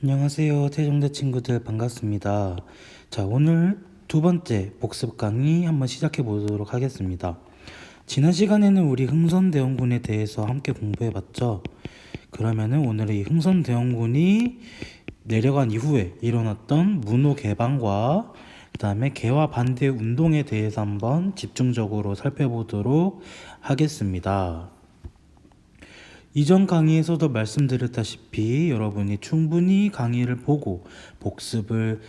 안녕하세요. 태종대 친구들 반갑습니다. 자, 오늘 두 번째 복습 강의 한번 시작해 보도록 하겠습니다. 지난 시간에는 우리 흥선대원군에 대해서 함께 공부해 봤죠. 그러면은 오늘은 이 흥선대원군이 내려간 이후에 일어났던 문호 개방과 그 다음에 개화 반대 운동에 대해서 한번 집중적으로 살펴보도록 하겠습니다. 이전 강의에서도 말씀드렸다시피 여러분이 충분히 강의를 보고 복습을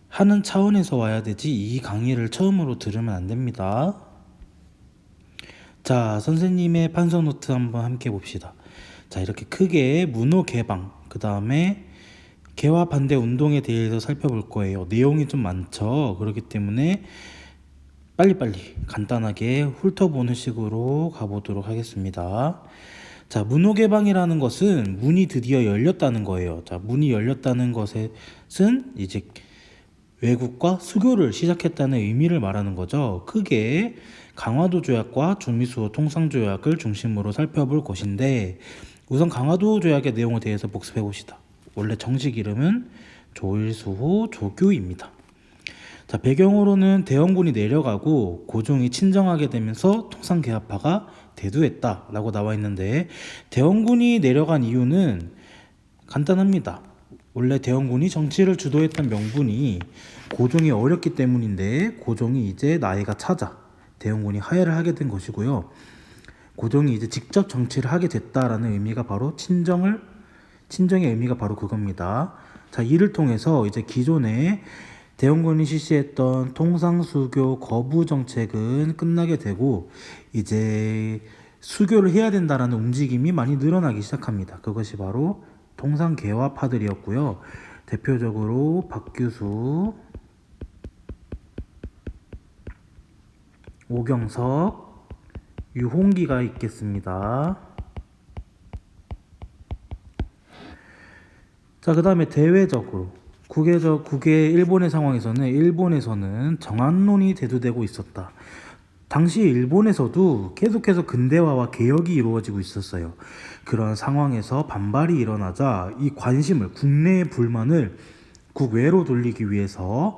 하는 차원에서 와야 되지 이 강의를 처음으로 들으면 안 됩니다. 자, 선생님의 판서 노트 한번 함께 봅시다. 자, 이렇게 크게 문호 개방, 그 다음에 개화 반대 운동에 대해서 살펴볼 거예요. 내용이 좀 많죠. 그렇기 때문에 빨리빨리 간단하게 훑어보는 식으로 가보도록 하겠습니다. 자, 문호 개방이라는 것은 문이 드디어 열렸다는 거예요. 자, 문이 열렸다는 것은 이제 외국과 수교를 시작했다는 의미를 말하는 거죠. 크게 강화도 조약과 중미수호 통상조약을 중심으로 살펴볼 것인데 우선 강화도 조약의 내용에 대해서 복습해 봅시다. 원래 정식 이름은 조일수호 조교입니다. 자, 배경으로는 대원군이 내려가고 고종이 친정하게 되면서 통상개화파가 대두했다라고 나와 있는데 대원군이 내려간 이유는 간단합니다. 원래 대원군이 정치를 주도했던 명분이 고종이 어렸기 때문인데 고종이 이제 나이가 차자 대원군이 하야를 하게 된 것이고요. 고종이 이제 직접 정치를 하게 됐다라는 의미가 바로 친정의 의미가 바로 그겁니다. 자, 이를 통해서 이제 기존에 대원군이 실시했던 통상수교 거부 정책은 끝나게 되고 이제 수교를 해야 된다라는 움직임이 많이 늘어나기 시작합니다. 그것이 바로 통상개화파들이었고요. 대표적으로 박규수, 오경석, 유홍기가 있겠습니다. 자, 그 다음에 대외적으로 국외 일본의 상황에서는 일본에서는 정한론이 대두되고 있었다. 당시 일본에서도 계속해서 근대화와 개혁이 이루어지고 있었어요. 그런 상황에서 반발이 일어나자 이 관심을 국내의 불만을 국외로 돌리기 위해서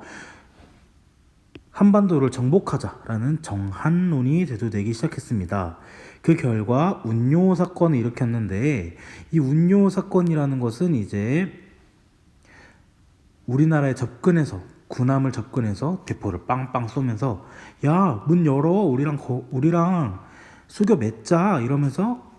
한반도를 정복하자라는 정한론이 대두되기 시작했습니다. 그 결과 운요 사건을 일으켰는데 이 운요 사건이라는 것은 이제 우리나라에 접근해서 군함을 접근해서 대포를 빵빵 쏘면서 야, 문 열어, 우리랑 수교 맺자 이러면서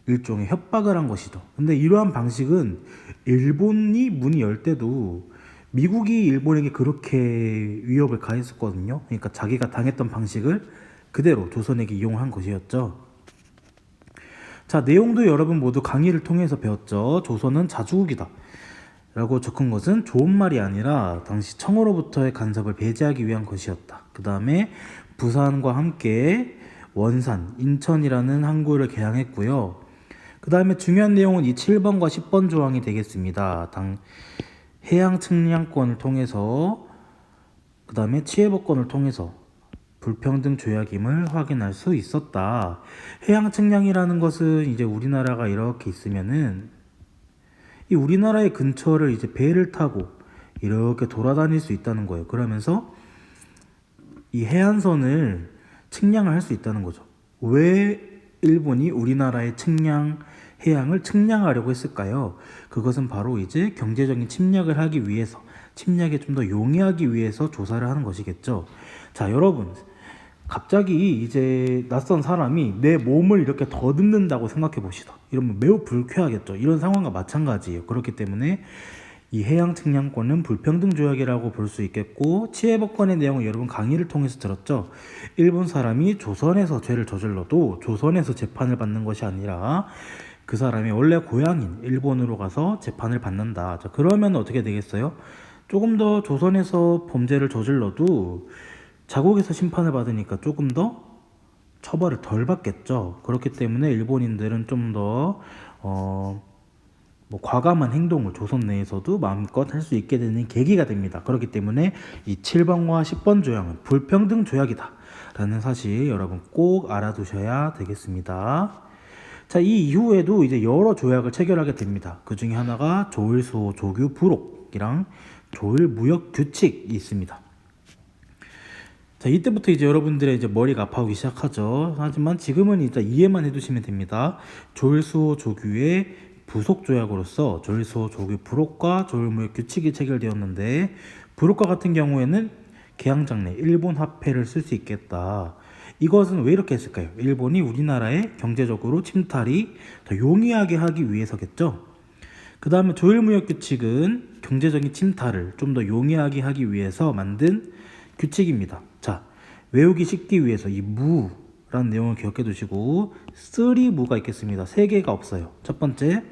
일종의 협박을 한 것이죠. 근데 이러한 방식은 일본이 문이 열 때도 미국이 일본에게 그렇게 위협을 가했었거든요. 그러니까 자기가 당했던 방식을 그대로 조선에게 이용한 것이었죠. 자, 내용도 여러분 모두 강의를 통해서 배웠죠. 조선은 자주국이다 라고 적은 것은 좋은 말이 아니라 당시 청으로부터의 간섭을 배제하기 위한 것이었다. 그 다음에 부산과 함께 원산, 인천이라는 항구를 개항했고요. 그 다음에 중요한 내용은 이 7번과 10번 조항이 되겠습니다. 해양 측량권을 통해서 그 다음에 치해법권을 통해서 불평등 조약임을 확인할 수 있었다. 해양 측량이라는 것은 이제 우리나라가 이렇게 있으면은 이 우리나라의 근처를 이제 배를 타고 이렇게 돌아다닐 수 있다는 거예요. 그러면서 이 해안선을 측량을 할 수 있다는 거죠. 왜 일본이 우리나라의 해양을 측량하려고 했을까요? 그것은 바로 이제 경제적인 침략을 하기 위해서, 침략에 좀 더 용이하기 위해서 조사를 하는 것이겠죠. 자, 여러분, 갑자기 이제 낯선 사람이 내 몸을 이렇게 더듬는다고 생각해 봅시다. 이러면 매우 불쾌하겠죠. 이런 상황과 마찬가지예요. 그렇기 때문에 이 해양 측량권은 불평등 조약이라고 볼 수 있겠고, 치해법권의 내용을 여러분 강의를 통해서 들었죠. 일본 사람이 조선에서 죄를 저질러도 조선에서 재판을 받는 것이 아니라 그 사람이 원래 고향인 일본으로 가서 재판을 받는다. 자, 그러면 어떻게 되겠어요? 조금 더 조선에서 범죄를 저질러도 자국에서 심판을 받으니까 조금 더 처벌을 덜 받겠죠. 그렇기 때문에 일본인들은 좀 더 과감한 행동을 조선 내에서도 마음껏 할 수 있게 되는 계기가 됩니다. 그렇기 때문에 이 7번과 10번 조약은 불평등 조약이다 라는 사실 여러분 꼭 알아두셔야 되겠습니다. 자, 이 이후에도 이제 여러 조약을 체결하게 됩니다. 그 중에 하나가 조일수호 조규 부록이랑 조일무역 규칙이 있습니다. 자, 이때부터 이제 여러분들의 이제 머리가 아파오기 시작하죠. 하지만 지금은 일단 이해만 해두시면 됩니다. 조일수호 조규의 부속 조약으로서 조일수호 조규 부록과 조일무역 규칙이 체결되었는데, 부록과 같은 경우에는 개항장 내 일본 화폐를 쓸 수 있겠다. 이것은 왜 이렇게 했을까요? 일본이 우리나라에 경제적으로 침탈이 더 용이하게 하기 위해서겠죠. 그 다음에 조일무역 규칙은 경제적인 침탈을 좀 더 용이하게 하기 위해서 만든 규칙입니다. 자, 외우기 쉽기 위해서 이 무라는 내용을 기억해 두시고, 쓰리 무가 있겠습니다. 세 개가 없어요. 첫 번째,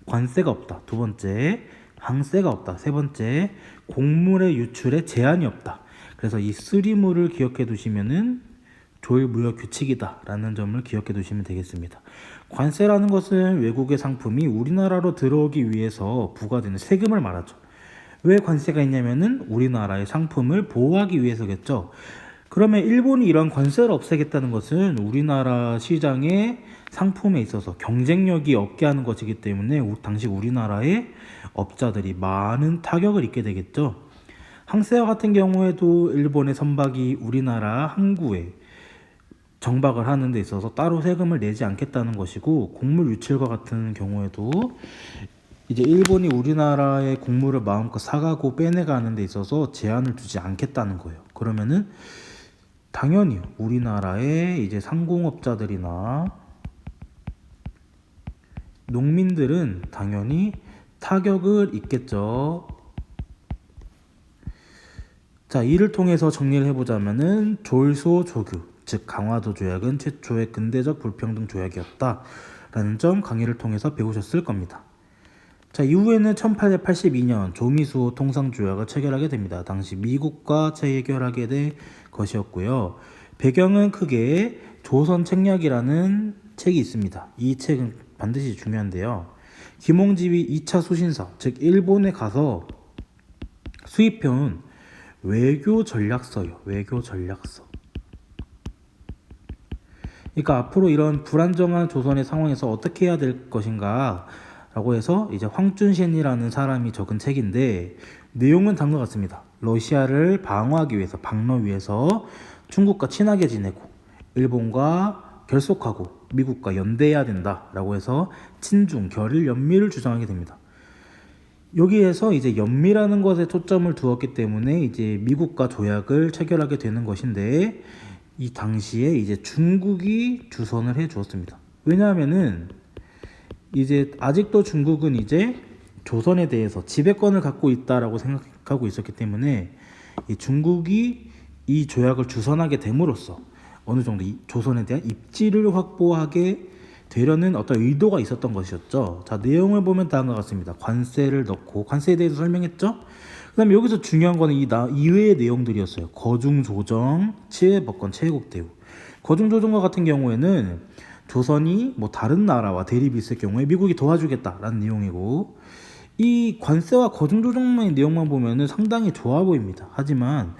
관세가 없다. 두 번째, 항세가 없다. 세 번째, 곡물의 유출에 제한이 없다. 그래서 이 쓰리무를 기억해 두시면은 조일무역 규칙이다 라는 점을 기억해 두시면 되겠습니다. 관세라는 것은 외국의 상품이 우리나라로 들어오기 위해서 부과되는 세금을 말하죠. 왜 관세가 있냐면은 우리나라의 상품을 보호하기 위해서겠죠. 그러면 일본이 이런 관세를 없애겠다는 것은 우리나라 시장의 상품에 있어서 경쟁력이 없게 하는 것이기 때문에 당시 우리나라의 업자들이 많은 타격을 입게 되겠죠. 항세와 같은 경우에도 일본의 선박이 우리나라 항구에 정박을 하는 데 있어서 따로 세금을 내지 않겠다는 것이고, 곡물 유출과 같은 경우에도 이제 일본이 우리나라의 곡물을 마음껏 사가고 빼내가는 데 있어서 제한을 두지 않겠다는 거예요. 그러면은 당연히 우리나라의 이제 상공업자들이나 농민들은 당연히 타격을 입겠죠. 자, 이를 통해서 정리를 해보자면은 조일수호 조규, 즉 강화도 조약은 최초의 근대적 불평등 조약이었다라는 점 강의를 통해서 배우셨을 겁니다. 자, 이후에는 1882년 조미수호 통상조약을 체결하게 됩니다. 당시 미국과 재해결하게 된 것이었고요. 배경은 크게 조선책략이라는 책이 있습니다. 이 책은 반드시 중요한데요. 김홍집이 2차 수신사, 즉 일본에 가서 수입해온 외교 전략서요. 외교 전략서. 그러니까 앞으로 이런 불안정한 조선의 상황에서 어떻게 해야 될 것인가 라고 해서 이제 황준신이라는 사람이 적은 책인데, 내용은 다음과 같습니다. 러시아를 방어하기 위해서, 방러 위해서 중국과 친하게 지내고 일본과 결속하고 미국과 연대해야 된다 라고 해서 친중, 결일, 연미를 주장하게 됩니다. 여기에서 이제 연미라는 것에 초점을 두었기 때문에 이제 미국과 조약을 체결하게 되는 것인데, 이 당시에 이제 중국이 주선을 해 주었습니다. 왜냐하면은 이제 아직도 중국은 이제 조선에 대해서 지배권을 갖고 있다라고 생각하고 있었기 때문에 이 중국이 이 조약을 주선하게 됨으로써 어느 정도 이 조선에 대한 입지를 확보하게 되려는 어떤 의도가 있었던 것이었죠. 자, 내용을 보면 다음과 같습니다. 관세를 넣고, 관세에 대해서 설명했죠. 그 다음에 여기서 중요한 거는 이외의 내용들이었어요. 거중조정, 치해법권, 체해국 대우. 거중조정과 같은 경우에는 조선이 뭐 다른 나라와 대립이 있을 경우에 미국이 도와주겠다라는 내용이고, 이 관세와 거중조정의 내용만 보면은 상당히 좋아 보입니다. 하지만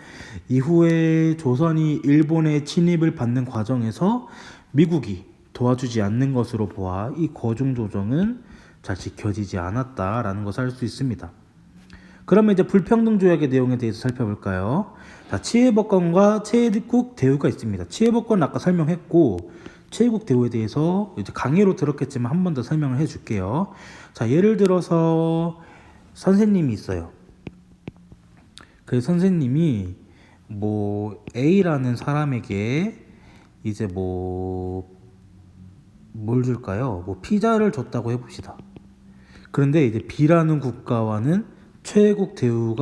이후에 조선이 일본의 침입을 받는 과정에서 미국이 도와주지 않는 것으로 보아 이 거중조정은 잘 지켜지지 않았다라는 것을 알 수 있습니다. 그러면 이제 불평등 조약의 내용에 대해서 살펴볼까요? 자, 치해법권과 체해국 대우가 있습니다. 치해법권 아까 설명했고, 체해국 대우에 대해서 이제 강의로 들었겠지만 한 번 더 설명을 해줄게요. 자, 예를 들어서 선생님이 있어요. 그 선생님이 뭐 A라는 사람에게 이제 뭘 줄까요? 뭐 피자를 줬다고 해봅시다. 그런데 이제 B라는 국가와는 최애국 대우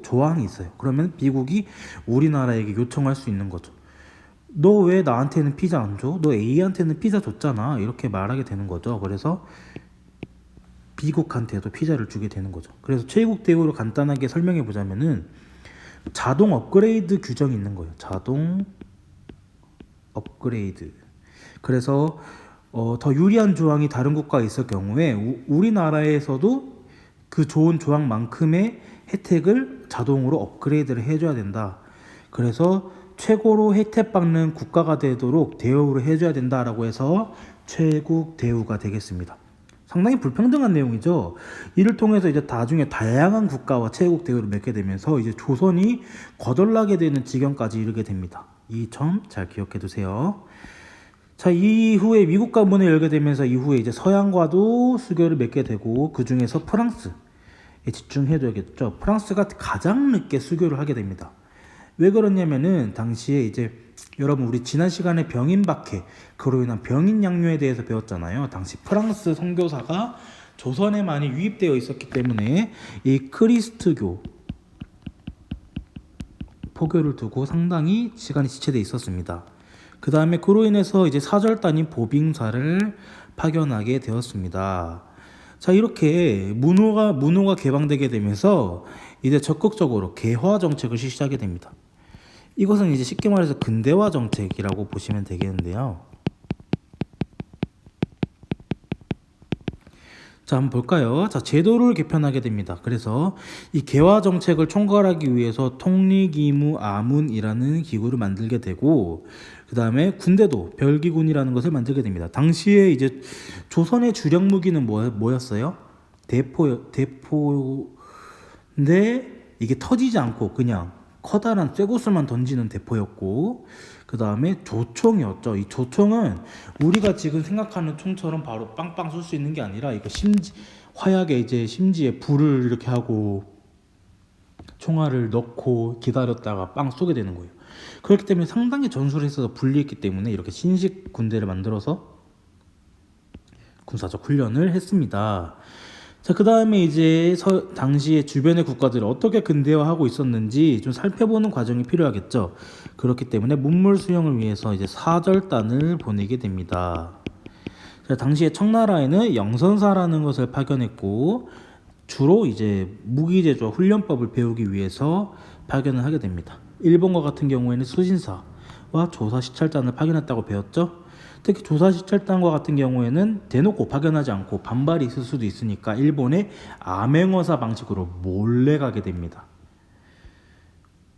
조항이 있어요. 그러면 미국이 우리나라에게 요청할 수 있는 거죠. 너 왜 나한테는 피자 안 줘? 너 A한테는 피자 줬잖아. 이렇게 말하게 되는 거죠. 그래서 미국한테도 피자를 주게 되는 거죠. 그래서 최애국 대우를 간단하게 설명해 보자면은 자동 업그레이드 규정이 있는 거예요. 자동 업그레이드. 그래서 더 유리한 조항이 다른 국가에 있을 경우에 우리나라에서도 그 좋은 조항만큼의 혜택을 자동으로 업그레이드를 해줘야 된다. 그래서 최고로 혜택받는 국가가 되도록 대우를 해줘야 된다라고 해서 최국 대우가 되겠습니다. 상당히 불평등한 내용이죠. 이를 통해서 이제 나중에 다양한 국가와 최국 대우를 맺게 되면서 이제 조선이 거덜나게 되는 지경까지 이르게 됩니다. 이 점 잘 기억해 두세요. 자, 이후에 미국과 문을 열게 되면서 이후에 이제 서양과도 수교를 맺게 되고 그 중에서 프랑스에 집중해줘야겠죠. 프랑스가 가장 늦게 수교를 하게 됩니다. 왜 그러냐면은 당시에 이제 여러분 우리 지난 시간에 병인 박해 그로 인한 병인 양요에 대해서 배웠잖아요. 당시 프랑스 선교사가 조선에 많이 유입되어 있었기 때문에 이 크리스트교 포교를 두고 상당히 시간이 지체되어 있었습니다. 그 다음에 그로 인해서 이제 사절단인 보빙사를 파견하게 되었습니다. 자, 이렇게 문호가 개방되게 되면서 이제 적극적으로 개화 정책을 실시하게 됩니다. 이것은 이제 쉽게 말해서 근대화 정책이라고 보시면 되겠는데요. 자, 한번 볼까요? 자, 제도를 개편하게 됩니다. 그래서 이 개화 정책을 총괄하기 위해서 통리기무아문이라는 기구를 만들게 되고, 그 다음에 군대도 별기군이라는 것을 만들게 됩니다. 당시에 이제 조선의 주력 무기는 뭐였어요? 대포인데 이게 터지지 않고 그냥 커다란 쇠구슬만 던지는 대포였고, 그 다음에 조총이었죠. 이 조총은 우리가 지금 생각하는 총처럼 바로 빵빵 쏠 수 있는 게 아니라 이거 화약에 이제 심지에 불을 이렇게 하고 총알을 넣고 기다렸다가 빵 쏘게 되는 거예요. 그렇기 때문에 상당히 전술에 있어서 불리했기 때문에 이렇게 신식 군대를 만들어서 군사적 훈련을 했습니다. 자, 그 다음에 이제 당시에 주변의 국가들이 어떻게 근대화하고 있었는지 좀 살펴보는 과정이 필요하겠죠. 그렇기 때문에 문물 수용을 위해서 이제 사절단을 보내게 됩니다. 자, 당시에 청나라에는 영선사라는 것을 파견했고 주로 이제 무기 제조와 훈련법을 배우기 위해서 파견을 하게 됩니다. 일본과 같은 경우에는 수신사와 조사시찰단을 파견했다고 배웠죠. 특히 조사시찰단과 같은 경우에는 대놓고 파견하지 않고 반발이 있을 수도 있으니까 일본의 암행어사 방식으로 몰래 가게 됩니다.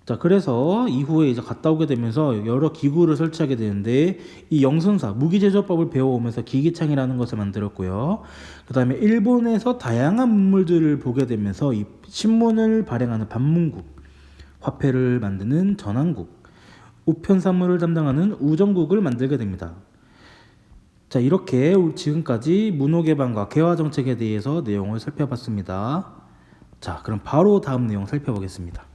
자, 그래서 이후에 이제 갔다 오게 되면서 여러 기구를 설치하게 되는데 이 영선사 무기제조법을 배워오면서 기기창이라는 것을 만들었고요. 그 다음에 일본에서 다양한 문물들을 보게 되면서 이 신문을 발행하는 반문국, 화폐를 만드는 전환국, 우편산물을 담당하는 우정국을 만들게 됩니다. 자, 이렇게 지금까지 문호개방과 개화정책에 대해서 내용을 살펴봤습니다. 자, 그럼 바로 다음 내용 살펴보겠습니다.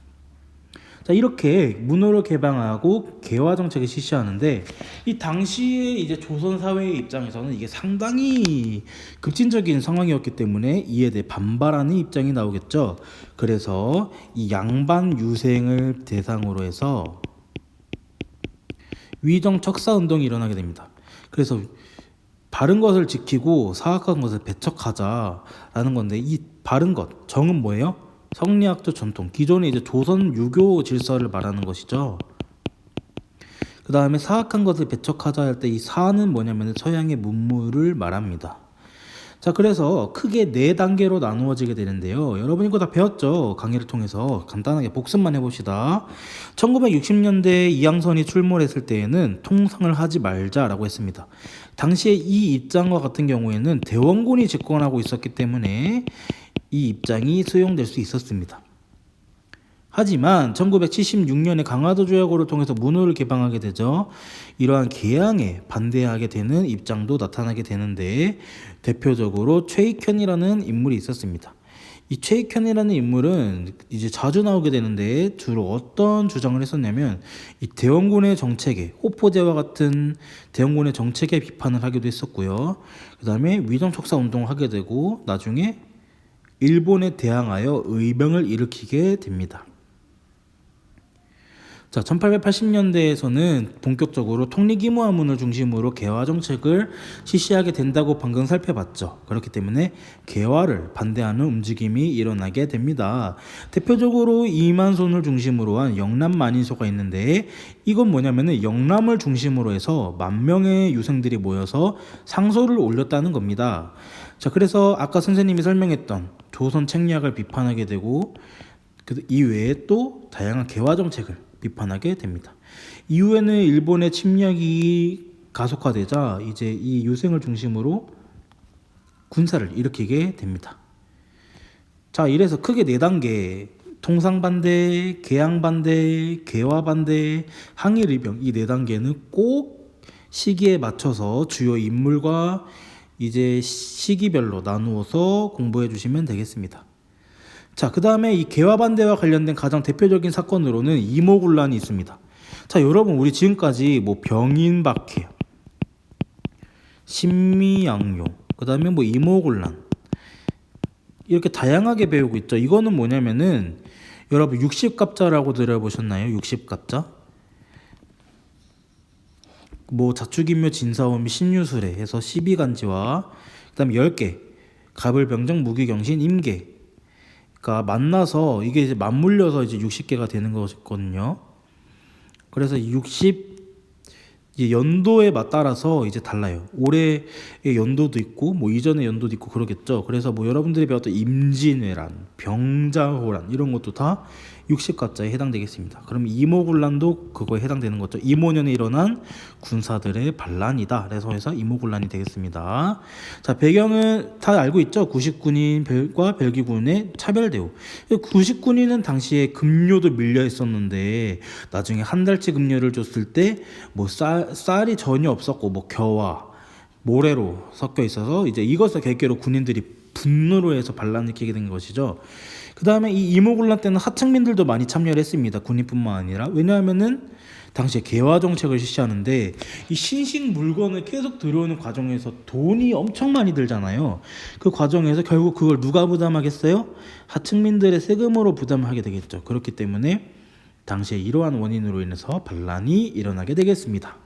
자, 이렇게 문호를 개방하고 개화정책을 실시하는데 이 당시에 이제 조선 사회의 입장에서는 이게 상당히 급진적인 상황이었기 때문에 이에 대해 반발하는 입장이 나오겠죠. 그래서 이 양반 유생을 대상으로 해서 위정 척사 운동이 일어나게 됩니다. 그래서 바른 것을 지키고 사악한 것을 배척하자라는 건데 이 바른 것, 정은 뭐예요? 성리학적 전통, 기존의 이제 조선 유교 질서를 말하는 것이죠. 그 다음에 사악한 것을 배척하자 할 때 이 사는 뭐냐면 서양의 문물을 말합니다. 자, 그래서 크게 4단계로 나누어지게 되는데요. 여러분이 이거 다 배웠죠? 강의를 통해서 간단하게 복습만 해봅시다. 1960년대에 이항선이 출몰했을 때에는 통상을 하지 말자라고 했습니다. 당시에 이 입장과 같은 경우에는 대원군이 집권하고 있었기 때문에 이 입장이 수용될 수 있었습니다. 하지만 1976년에 강화도 조약호를 통해서 문호를 개방하게 되죠. 이러한 개항에 반대하게 되는 입장도 나타나게 되는데 대표적으로 최익현이라는 인물이 있었습니다. 이 최익현이라는 인물은 이제 자주 나오게 되는데 주로 어떤 주장을 했었냐면 이 대원군의 정책에 호포제와 같은 대원군의 정책에 비판을 하기도 했었고요. 그 다음에 위정척사 운동을 하게 되고 나중에 일본에 대항하여 의병을 일으키게 됩니다. 자, 1880년대에서는 본격적으로 통리기무아문을 중심으로 개화 정책을 실시하게 된다고 방금 살펴봤죠. 그렇기 때문에 개화를 반대하는 움직임이 일어나게 됩니다. 대표적으로 이만손을 중심으로 한 영남만인소가 있는데 이건 뭐냐면은 영남을 중심으로 해서 10,000명의 유생들이 모여서 상소를 올렸다는 겁니다. 자, 그래서 아까 선생님이 설명했던 조선 책략을 비판하게 되고 그 이외에 또 다양한 개화 정책을 비판하게 됩니다. 이후에는 일본의 침략이 가속화되자 이제 이 유생을 중심으로 군사를 일으키게 됩니다. 자, 이래서 크게 4단계 통상반대, 개항반대, 개화반대, 항일일병 이 4단계는 꼭 시기에 맞춰서 주요 인물과 이제 시기별로 나누어서 공부해 주시면 되겠습니다. 자, 그 다음에 이 개화반대와 관련된 가장 대표적인 사건으로는 이모군란이 있습니다. 자, 여러분 우리 지금까지 뭐 병인박해, 신미양요, 그 다음에 뭐 이모군란 이렇게 다양하게 배우고 있죠. 이거는 뭐냐면은 여러분 60갑자라고 들어보셨나요? 60갑자? 뭐 자축인묘 진사오미 신유술에 해서 12간지와 그 다음에 10개 갑을병정 무기경신 임계 가 만나서 이게 이제 맞물려서 이제 60개가 되는 거거든요. 그래서 60 연도에 따라서 이제 달라요. 올해의 연도도 있고 뭐 이전의 연도도 있고 그러겠죠. 그래서 뭐 여러분들이 배웠던 임진왜란, 병자호란 이런 것도 다 60가짜에 해당되겠습니다. 그럼 이모군란도 그거에 해당되는 거죠. 이모년에 일어난 군사들의 반란이다. 그래서 이모군란이 되겠습니다. 자, 배경은 다 알고 있죠. 99인과 벨기군의 차별 대우. 99인은 당시에 급료도 밀려 있었는데 나중에 한 달치 급료를 줬을 때 뭐 쌀이 전혀 없었고 뭐 겨와 모래로 섞여 있어서 이제 이것을 계기로 군인들이 분노로 해서 반란을 일으키게 된 것이죠. 그 다음에 이 이모군란 때는 하층민들도 많이 참여를 했습니다. 군인뿐만 아니라. 왜냐하면은 당시에 개화 정책을 실시하는데 이 신식 물건을 계속 들여오는 과정에서 돈이 엄청 많이 들잖아요. 그 과정에서 결국 그걸 누가 부담하겠어요? 하층민들의 세금으로 부담하게 되겠죠. 그렇기 때문에 당시에 이러한 원인으로 인해서 반란이 일어나게 되겠습니다.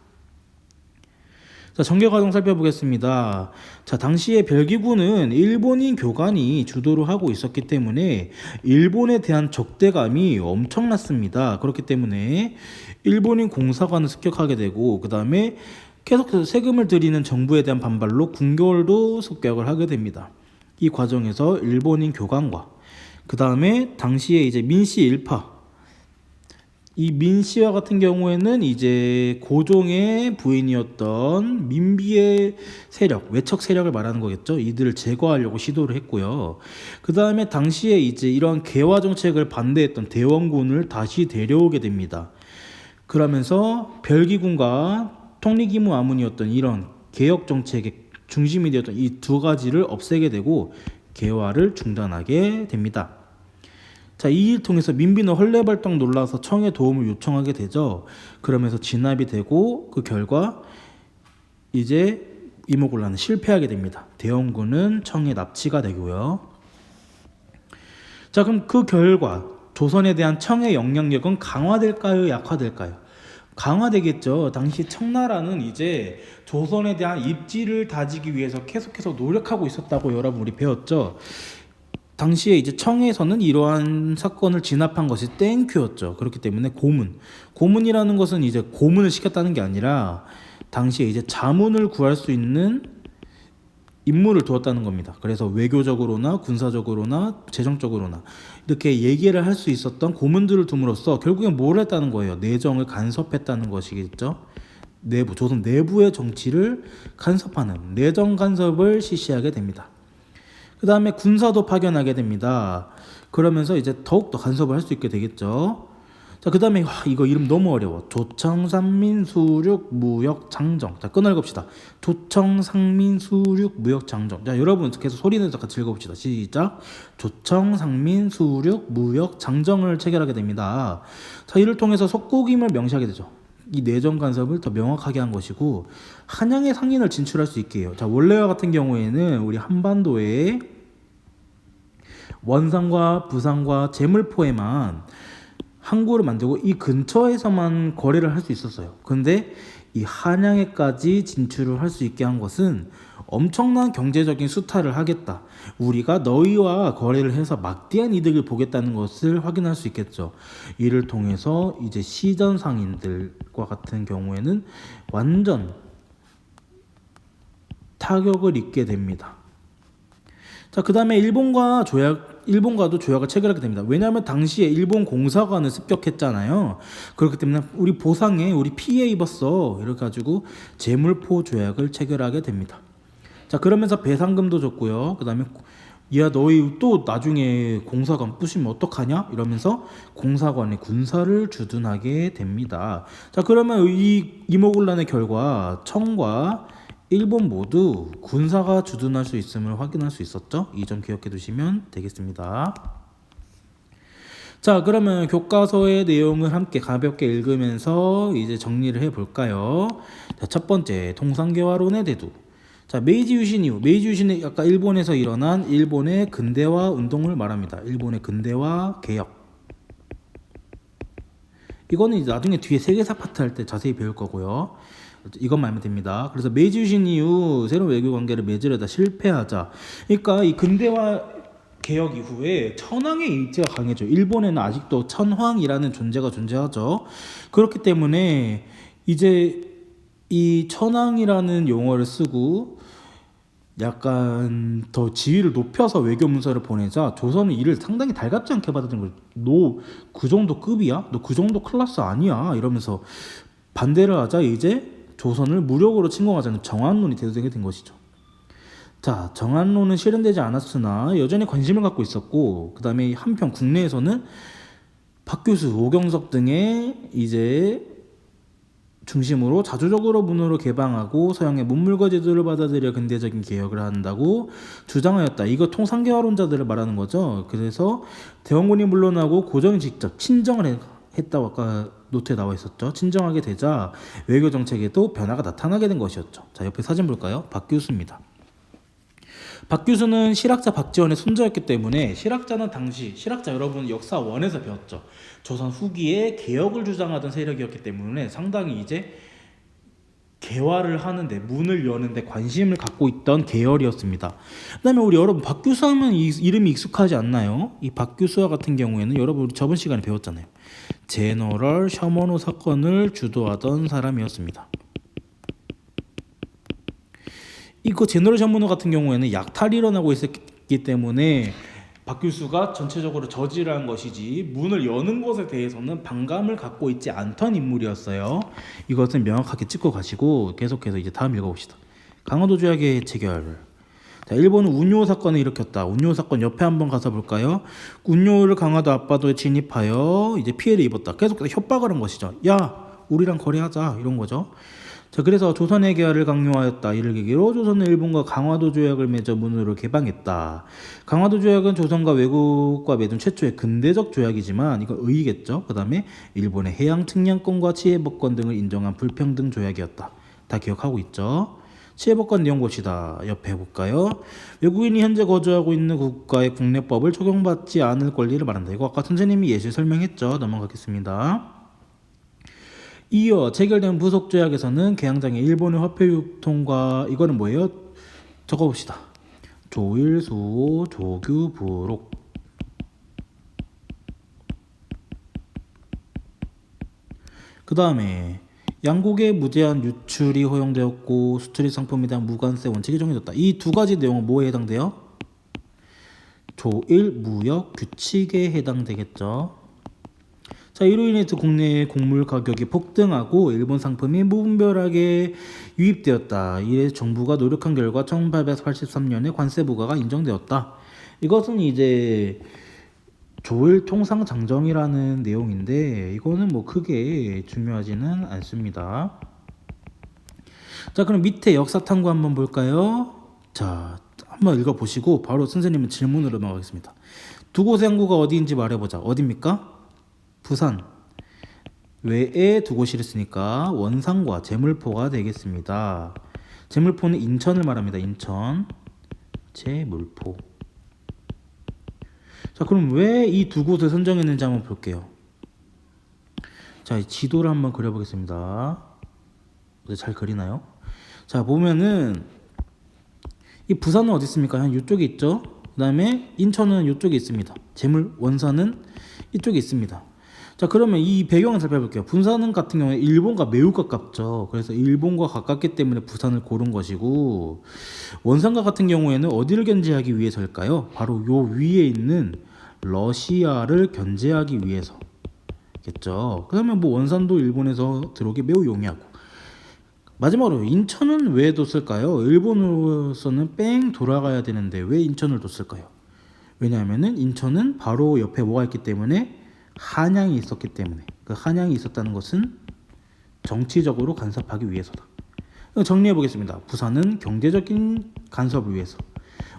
자, 전개 과정 살펴보겠습니다. 자, 당시에 벨기군은 일본인 교관이 주도를 하고 있었기 때문에 일본에 대한 적대감이 엄청났습니다. 그렇기 때문에 일본인 공사관을 습격하게 되고 그 다음에 계속해서 세금을 들이는 정부에 대한 반발로 궁궐도 습격을 하게 됩니다. 이 과정에서 일본인 교관과 그 다음에 당시에 이제 민씨 일파 이 민씨와 같은 경우에는 이제 고종의 부인이었던 민비의 세력, 외척 세력을 말하는 거겠죠. 이들을 제거하려고 시도를 했고요. 그 다음에 당시에 이제 이러한 개화 정책을 반대했던 대원군을 다시 데려오게 됩니다. 그러면서 별기군과 통리기무 아문이었던 이런 개혁 정책의 중심이 되었던 이 두 가지를 없애게 되고 개화를 중단하게 됩니다. 자, 이 일 통해서 민비는 헐레벌떡 놀라서 청에 도움을 요청하게 되죠. 그러면서 진압이 되고 그 결과 이제 이모군란은 실패하게 됩니다. 대원군은 청에 납치가 되고요. 자, 그럼 그 결과 조선에 대한 청의 영향력은 강화될까요? 약화될까요? 강화되겠죠. 당시 청나라는 이제 조선에 대한 입지를 다지기 위해서 계속해서 노력하고 있었다고 여러분 우리 배웠죠. 당시에 이제 청에서는 이러한 사건을 진압한 것이 땡큐였죠. 그렇기 때문에 고문이라는 것은 이제 고문을 시켰다는 게 아니라 당시에 이제 자문을 구할 수 있는 임무를 두었다는 겁니다. 그래서 외교적으로나 군사적으로나 재정적으로나 이렇게 얘기를 할 수 있었던 고문들을 둠으로써 결국엔 뭘 했다는 거예요? 내정을 간섭했다는 것이겠죠. 조선 내부의 정치를 간섭하는 내정 간섭을 실시하게 됩니다. 그 다음에 군사도 파견하게 됩니다. 그러면서 이제 더욱더 간섭을 할 수 있게 되겠죠. 자, 그 다음에 이거 이름 너무 어려워. 조청상민수륙무역장정. 자, 끊어읽읍시다. 조청상민수륙무역장정. 자, 여러분 계속 소리 내서 같이 읽어봅시다. 시작. 조청상민수륙무역장정을 체결하게 됩니다. 자, 이를 통해서 속국임을 명시하게 되죠. 이 내정 간섭을 더 명확하게 한 것이고 한양의 상인을 진출할 수 있게 해요. 자, 원래와 같은 경우에는 우리 한반도에 원산과 부산과 제물포에만 항구를 만들고 이 근처에서만 거래를 할 수 있었어요. 근데 이 한양에까지 진출을 할 수 있게 한 것은 엄청난 경제적인 수탈을 하겠다. 우리가 너희와 거래를 해서 막대한 이득을 보겠다는 것을 확인할 수 있겠죠. 이를 통해서 이제 시전 상인들과 같은 경우에는 완전 타격을 입게 됩니다. 자, 그 다음에 일본과 일본과도 조약을 체결하게 됩니다. 왜냐하면 당시에 일본 공사관을 습격했잖아요. 그렇기 때문에 우리 보상에 우리 피해 입었어 이렇게 가지고 재물포 조약을 체결하게 됩니다. 자, 그러면서 배상금도 줬고요. 그다음에 야 너희 또 나중에 공사관 부시면 어떡하냐 이러면서 공사관에 군사를 주둔하게 됩니다. 자, 그러면 이 이모군란의 결과 청과 일본 모두 군사가 주둔할 수 있음을 확인할 수 있었죠. 이 점 기억해 두시면 되겠습니다. 자, 그러면 교과서의 내용을 함께 가볍게 읽으면서 이제 정리를 해볼까요? 자, 첫 번째, 통상개화론의 대두. 자, 메이지 유신 이후, 메이지 유신은 아까 일본에서 일어난 일본의 근대화 운동을 말합니다. 일본의 근대화 개혁. 이거는 이제 나중에 뒤에 세계사 파트 할 때 자세히 배울 거고요. 이것만 알면 됩니다. 그래서 메이지 유신 이후 새로운 외교 관계를 맺으려다 실패하자. 그러니까 이 근대화 개혁 이후에 천황의 일제가 강해져. 일본에는 아직도 천황이라는 존재가 존재하죠. 그렇기 때문에 이제 이 천황이라는 용어를 쓰고 약간 더 지위를 높여서 외교 문서를 보내자 조선은 이를 상당히 달갑지 않게 받아들인 거죠. 너 그 정도 급이야? 너 그 정도 클래스 아니야? 이러면서 반대를 하자 이제 조선을 무력으로 침공하자는 정한론이 대두되게 된 것이죠. 자, 정한론은 실현되지 않았으나 여전히 관심을 갖고 있었고, 그 다음에 한편 국내에서는 박규수, 오경석 등의 이제 중심으로 자주적으로 문호를 개방하고 서양의 문물과 제도를 받아들여 근대적인 개혁을 한다고 주장하였다. 이거 통상개화론자들을 말하는 거죠. 그래서 대원군이 물러나고 고종이 직접 친정을 했다고 아까 노트에 나와 있었죠. 친정하게 되자 외교 정책에도 변화가 나타나게 된 것이었죠. 자, 옆에 사진 볼까요? 박규수입니다. 박규수는 실학자 박지원의 손자였기 때문에 실학자는 당시 실학자 여러분 역사 원에서 배웠죠. 조선 후기에 개혁을 주장하던 세력이었기 때문에 상당히 이제 개화를 하는데 문을 여는데 관심을 갖고 있던 계열이었습니다. 그다음에 우리 여러분 박규수 하면 이름이 익숙하지 않나요? 이 박규수와 같은 경우에는 여러분 우리 저번 시간에 배웠잖아요. 제너럴 셔먼호 사건을 주도하던 사람이었습니다. 이거 제너럴 셔먼호 같은 경우에는 약탈이 일어나고 있었기 때문에 박규수가 전체적으로 저지를 한 것이지 문을 여는 것에 대해서는 반감을 갖고 있지 않던 인물이었어요. 이것은 명확하게 찍고 가시고 계속해서 이제 다음 읽어봅시다. 강화도 조약의 체결. 자, 일본은 운요 사건을 일으켰다. 운요 사건 옆에 한번 가서 볼까요? 운요를 강화도 앞바다에 진입하여 이제 피해를 입었다. 계속해서 협박을 한 것이죠. 야, 우리랑 거래하자 이런 거죠. 자, 그래서 조선의 개화를 강요하였다. 이를 계기로 조선은 일본과 강화도 조약을 맺어 문호를 개방했다. 강화도 조약은 조선과 외국과 맺은 최초의 근대적 조약이지만 이건 의의겠죠. 그 다음에 일본의 해양 측량권과 치해법권 등을 인정한 불평등 조약이었다. 다 기억하고 있죠. 치해법권 내용 봅시다. 옆에 볼까요? 외국인이 현재 거주하고 있는 국가의 국내법을 적용받지 않을 권리를 말한다. 이거 아까 선생님이 예시 설명했죠. 넘어가겠습니다. 이어 체결된 부속 조약에서는 개항장의 일본의 화폐 유통과 이거는 뭐예요? 적어봅시다. 조일수 조규부록. 그 다음에 양국의 무제한 유출이 허용되었고 수출입 상품에 대한 무관세 원칙이 정해졌다. 이 두 가지 내용은 뭐에 해당돼요? 조일 무역 규칙에 해당되겠죠. 자, 이로 인해서 국내의 곡물 가격이 폭등하고 일본 상품이 무분별하게 유입되었다. 이에 정부가 노력한 결과 1883년에 관세 부과가 인정되었다. 이것은 이제 조일 통상 장정이라는 내용인데 이거는 뭐 크게 중요하지는 않습니다. 자, 그럼 밑에 역사 탐구 한번 볼까요? 자, 한번 읽어보시고 바로 선생님은 질문으로 넘어가겠습니다. 두 곳의 항구가 어디인지 말해보자. 어디입니까? 부산 외에 두 곳이 있으니까 원산과 제물포가 되겠습니다. 제물포는 인천을 말합니다. 인천 제물포. 자, 그럼 왜 이 두 곳을 선정했는지 한번 볼게요. 자, 지도를 한번 그려보겠습니다. 잘 그리나요? 자, 보면은 이 부산은 어디 있습니까? 한 이쪽에 있죠. 그 다음에 인천은 이쪽에 있습니다. 제물 원산은 이쪽에 있습니다. 자, 그러면 이 배경을 살펴볼게요. 부산 같은 경우에 일본과 매우 가깝죠. 그래서 일본과 가깝기 때문에 부산을 고른 것이고, 원산과 같은 경우에는 어디를 견제하기 위해서일까요? 바로 요 위에 있는 러시아를 견제하기 위해서겠죠. 그러면 뭐 원산도 일본에서 들어오기 매우 용이하고, 마지막으로 인천은 왜 뒀을까요? 일본으로서는 뺑 돌아가야 되는데 왜 인천을 뒀을까요? 왜냐하면은 인천은 바로 옆에 뭐가 있기 때문에 한양이 있었기 때문에, 그 한양이 있었다는 것은 정치적으로 간섭하기 위해서다. 정리해 보겠습니다. 부산은 경제적인 간섭을 위해서,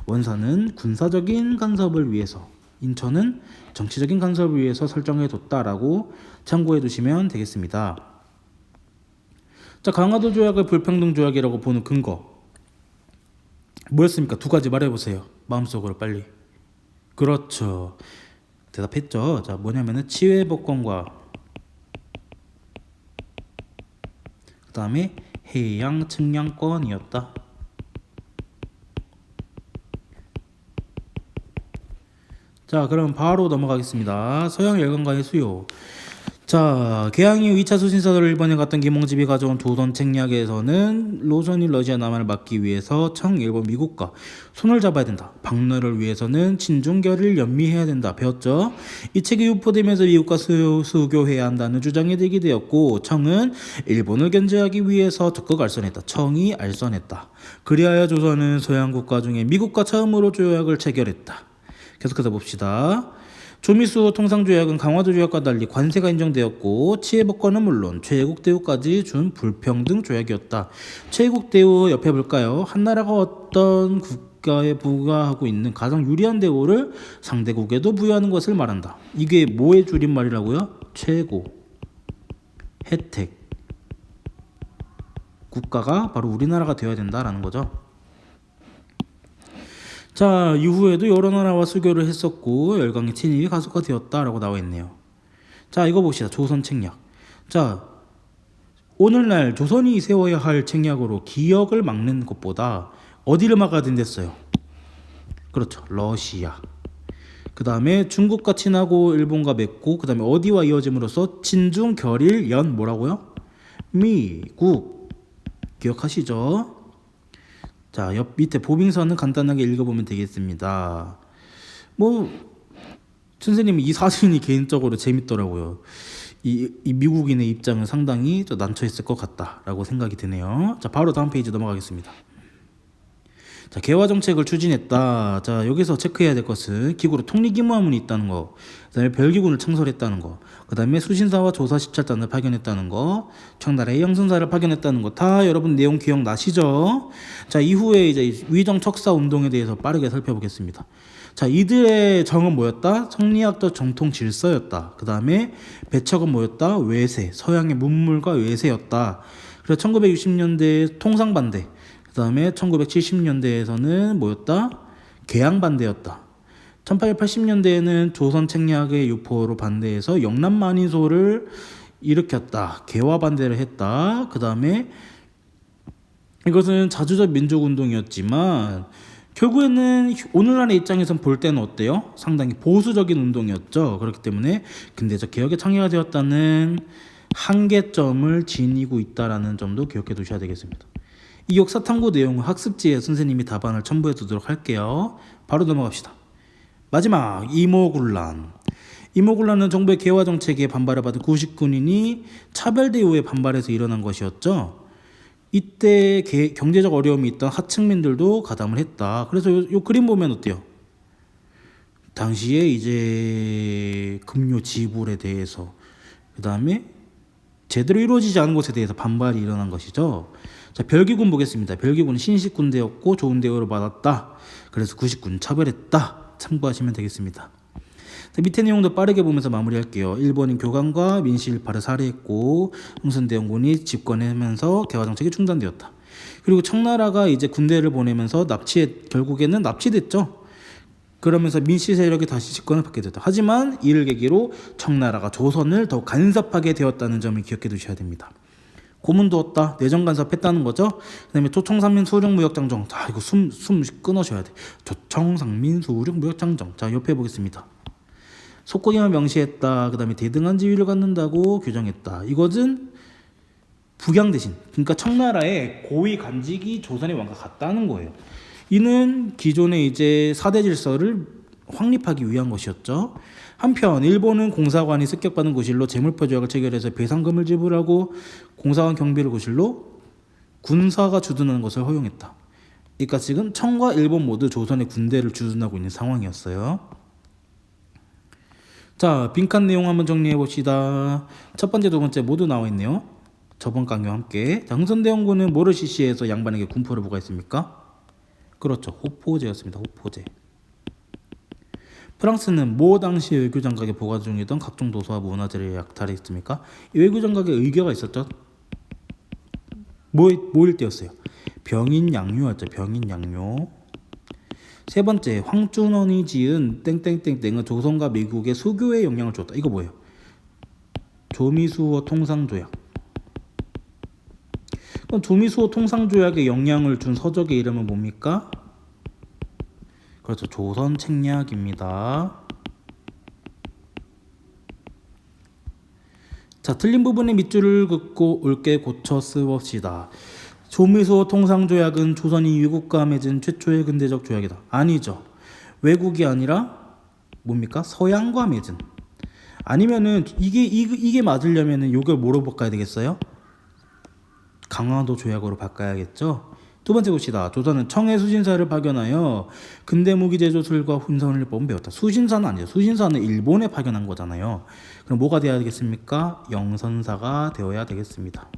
원산은 군사적인 간섭을 위해서, 인천은 정치적인 간섭을 위해서 설정해 뒀다라고 참고해 두시면 되겠습니다. 자, 강화도 조약을 불평등 조약이라고 보는 근거 뭐였습니까? 두 가지 말해 보세요. 마음속으로 빨리. 그렇죠. 대답했죠. 자, 뭐냐면은 치외법권과 그 다음에 해양 측량권이었다. 자, 그럼 바로 넘어가겠습니다. 서양 열강과의 수요. 자, 개항 이후 2차 수신사를 일본에 갔던 김홍집이 가져온 조선 책략에서는 로선이 러시아 남한을 막기 위해서 청일본 미국과 손을 잡아야 된다. 박멸을 위해서는 친중결을 연미해야 된다. 배웠죠? 이 책이 유포되면서 미국과 수교해야 한다는 주장이 되게 되었고, 청은 일본을 견제하기 위해서 적극 알선했다. 청이 알선했다. 그리하여 조선은 서양 국가 중에 미국과 처음으로 조약을 체결했다. 계속해서 봅시다. 조미수 통상조약은 강화도 조약과 달리 관세가 인정되었고, 치해법권은 물론 최애국 대우까지 준 불평등 조약이었다. 최애국 대우 옆에 볼까요? 한나라가 어떤 국가에 부과하고 있는 가장 유리한 대우를 상대국에도 부여하는 것을 말한다. 이게 뭐의 줄임말이라고요? 최고, 혜택, 국가가 바로 우리나라가 되어야 된다라는 거죠. 자, 이후에도 여러 나라와 수교를 했었고 열강의 친일이 가속화되었다라고 나와 있네요. 자, 이거 봅시다. 조선 책략. 자, 오늘날 조선이 세워야 할 책략으로 기역을 막는 것보다 어디를 막아야 된댔어요? 그렇죠. 러시아. 그 다음에 중국과 친하고 일본과 맺고, 그 다음에 어디와 이어짐으로써 친중 결일 연 뭐라고요? 미국. 기억하시죠? 자, 옆 밑에 보빙선은 간단하게 읽어보면 되겠습니다. 뭐 선생님이 이 사진이 개인적으로 재밌더라고요. 이 미국인의 입장은 상당히 좀 난처했을 것 같다라고 생각이 드네요. 자, 바로 다음 페이지 넘어가겠습니다. 자, 개화 정책을 추진했다. 자, 여기서 체크해야 될 것은 기구로 통리기무화문이 있다는 거, 그다음에 별기군을 창설했다는 거, 그다음에 수신사와 조사 시찰단을 파견했다는 거, 청나라의 영선사를 파견했다는 거, 다 여러분 내용 기억나시죠? 자, 이후에 이제 위정 척사 운동에 대해서 빠르게 살펴보겠습니다. 자, 이들의 정은 뭐였다? 성리학적 정통 질서였다. 그 다음에 배척은 뭐였다? 외세, 서양의 문물과 외세였다. 그래서 1960년대 통상반대, 그 다음에 1970년대에서는 뭐였다? 개항반대였다. 1880년대에는 조선 책략의 유포로 반대해서 영남만인소를 일으켰다. 개화반대를 했다. 그 다음에 이것은 자주적 민족운동이었지만 결국에는 오늘날의 입장에서 볼 때는 어때요? 상당히 보수적인 운동이었죠. 그렇기 때문에 근대적 개혁의 창의가 되었다는 한계점을 지니고 있다는 점도 기억해 두셔야 되겠습니다. 이 역사 탐구 내용은 학습지에 선생님이 답안을 첨부해 두도록 할게요. 바로 넘어갑시다. 마지막, 이모군란. 이모군란은 정부의 개화 정책에 반발을 받은 구식군인이 차별대우에 반발해서 일어난 것이었죠. 이때 경제적 어려움이 있던 하층민들도 가담을 했다. 그래서 요 그림 보면 어때요? 당시에 이제 급료 지불에 대해서, 그 다음에 제대로 이루어지지 않은 것에 대해서 반발이 일어난 것이죠. 자, 별기군 보겠습니다. 별기군은 신식군대였고 좋은 대우를 받았다. 그래서 구식군 차별했다. 참고하시면 되겠습니다. 자, 밑에 내용도 빠르게 보면서 마무리할게요. 일본인 교관과 민실파를 살해했고 흥선대원군이 집권하면서 개화정책이 중단되었다. 그리고 청나라가 이제 군대를 보내면서 결국에는 납치됐죠. 그러면서 민씨 세력이 다시 집권을 받게 됐다. 하지만 이를 계기로 청나라가 조선을 더 간섭하게 되었다는 점을 기억해 두셔야 됩니다. 고문 두었다. 내정 간섭했다는 거죠. 그 다음에 조청상민 수륙무역장정. 자, 이거 숨 끊으셔야 돼. 조청상민 수륙무역장정. 자, 옆에 보겠습니다. 속고기만 명시했다. 그 다음에 대등한 지위를 갖는다고 규정했다. 이것은 북양 대신, 그러니까 청나라의 고위 간직이 조선의 왕과 같다는 거예요. 이는 기존의 이제 사대 질서를 확립하기 위한 것이었죠. 한편 일본은 공사관이 습격받은 구실로 재물포 조약을 체결해서 배상금을 지불하고 공사관 경비를 구실로 군사가 주둔하는 것을 허용했다. 그러니까 지금 청과 일본 모두 조선의 군대를 주둔하고 있는 상황이었어요. 자, 빈칸 내용 한번 정리해 봅시다. 첫 번째, 두 번째 모두 나와 있네요. 저번 강의와 함께. 자, 흥선대원군은 뭐를 실시해서 양반에게 군포를 부과했습니까? 그렇죠, 호포제였습니다. 호포제. 프랑스는 뭐 당시 외교장각에 보관 중이던 각종 도서와 문화재를 약탈했습니까? 이 외교장각에 의궤가 있었죠. 뭐일 때였어요? 병인양요였죠. 병인양요. 세 번째, 황준원이 지은 땡땡땡땡은 조선과 미국의 수교에 영향을 줬다. 이거 뭐예요? 조미수호 통상조약. 그럼 조미수호 통상조약에 영향을 준 서적의 이름은 뭡니까? 그렇죠, 조선책략입니다. 자, 틀린 부분의 밑줄을 긋고 옳게 고쳐 쓰봅시다. 조미수호 통상조약은 조선이 유국과 맺은 최초의 근대적 조약이다. 아니죠. 외국이 아니라 뭡니까? 서양과 맺은. 아니면은 이게 맞으려면은 이걸 뭐로 바꿔야 되겠어요? 강화도 조약으로 바꿔야겠죠. 두 번째 봅시다. 조선은 청해 수신사를 파견하여 근대 무기 제조술과 훈선을 법은 배웠다. 수신사는 아니죠. 수신사는 일본에 파견한 거잖아요. 그럼 뭐가 되어야 되겠습니까? 영선사가 되어야 되겠습니다.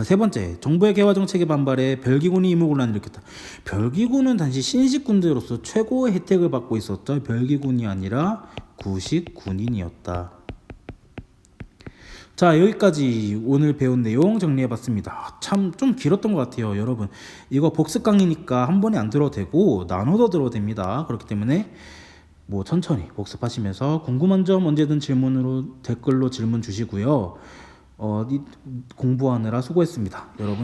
세 번째, 정부의 개화 정책에 반발해 별기군이 임무곤란을 일으켰다. 별기군은 당시 신식군대로서 최고의 혜택을 받고 있었죠. 별기군이 아니라 구식군인이었다. 자, 여기까지 오늘 배운 내용 정리해봤습니다. 참 좀 길었던 것 같아요. 여러분, 이거 복습 강의니까 한 번에 안 들어도 되고 나눠서 들어도 됩니다. 그렇기 때문에 뭐 천천히 복습하시면서 궁금한 점 언제든 질문으로 댓글로 질문 주시고요. 공부하느라 수고했습니다. 여러분.